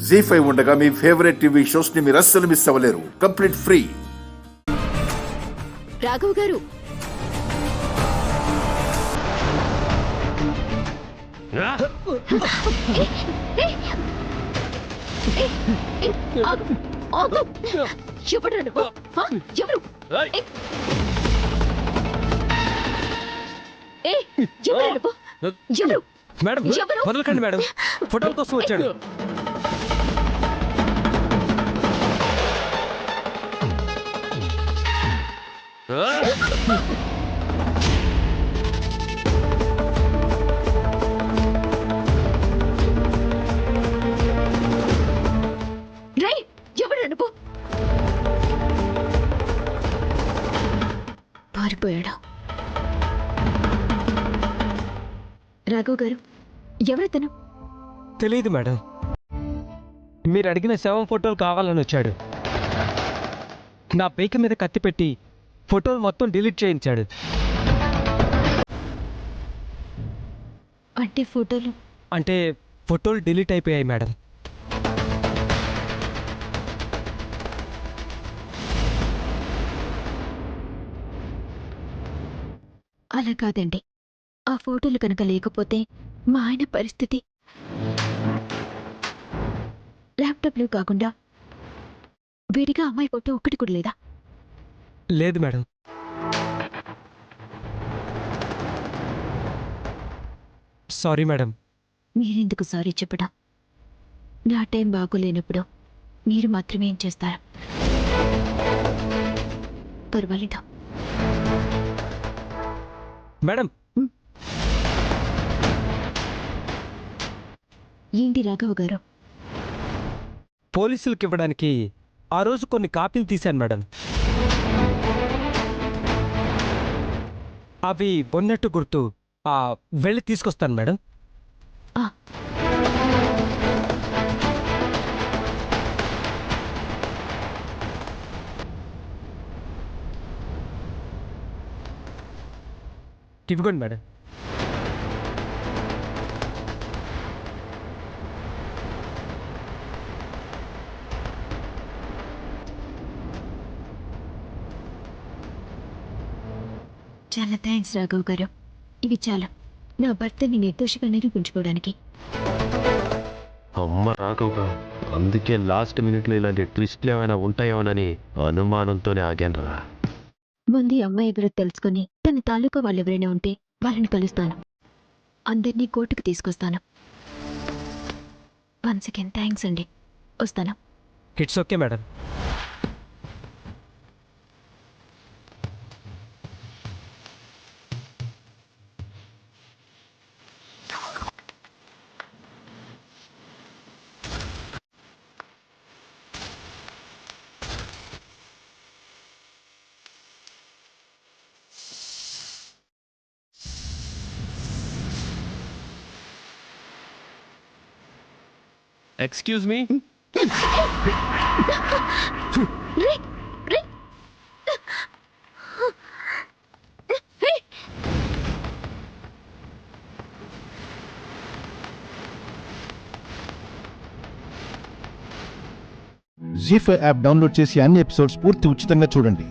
జీ5 ఉండగా మీ favourite TV shows ని మీరు అస్సలు మిస్ అవ్వలేరు. Complete free. Raghav garu, madam వదలకండి madam, ఫోటోల కోసం వచ్చాడు. పారిపోయాడా? రాఘవ్ గారు, ఎవరతను? తెలియదు మేడం, మీరు అడిగిన శవం ఫోటోలు కావాలని వచ్చాడు. నా పీక మీద కత్తి పెట్టి ఫోటోలు మొత్తం డిలీట్ చేయించాడు. అంటే ఫోటోలు డిలీట్ అయిపోయాయి మేడం. అలా కాదండి, ఆ ఫోటోలు కనుక లేకపోతే మా ఆయన పరిస్థితి. ల్యాప్టాప్లో కాకుండా విడిగా అమ్మాయి ఫోటో ఒక్కటి కూడా లేదా? లేదు మేడం. Sorry madam. మీరెందుకు సారీ చెప్పడం? నా టైం బాగోలేనప్పుడు మీరు మాత్రమే ఏం చేస్తారు? పర్వాలేదు మేడం. ఏంటి రాఘవ్ గారు? పోలీసులకు ఇవ్వడానికి ఆ రోజు కొన్ని కాపీలు తీశాను మేడం. అవి ఉన్నట్టు గుర్తు. వెళ్ళి తీసుకొస్తాను మేడం. ఇవ్వండి మేడం. చాలా థ్యాంక్స్ రాఘవ్ గారు. ఇవి చాలు నా భర్తని నిర్దోషిగా నిరూపించుకోవడానికి. అమ్మ రాఘవ్గా, అందుకే లాస్ట్ మినిట్లో ఇలాంటి ట్విస్ట్లు ఏమైనా ఉంటాయోనని అనుమానంతోనే ఆగానురా. ముందు అమ్మాయి ఎవరో తెలుసుకుని తన తాలూకా వాళ్ళు ఎవరైనా ఉంటే వాళ్ళని కలుస్తాను. అందరినీ కోర్టుకు తీసుకొస్తాను. వన్స్ అగైన్ థ్యాంక్స్ అండి. వస్తాను. It's okay madam. Excuse me. Zee five app download చేసి అన్ని ఎపిసోడ్స్ పూర్తి ఉచితంగా చూడండి.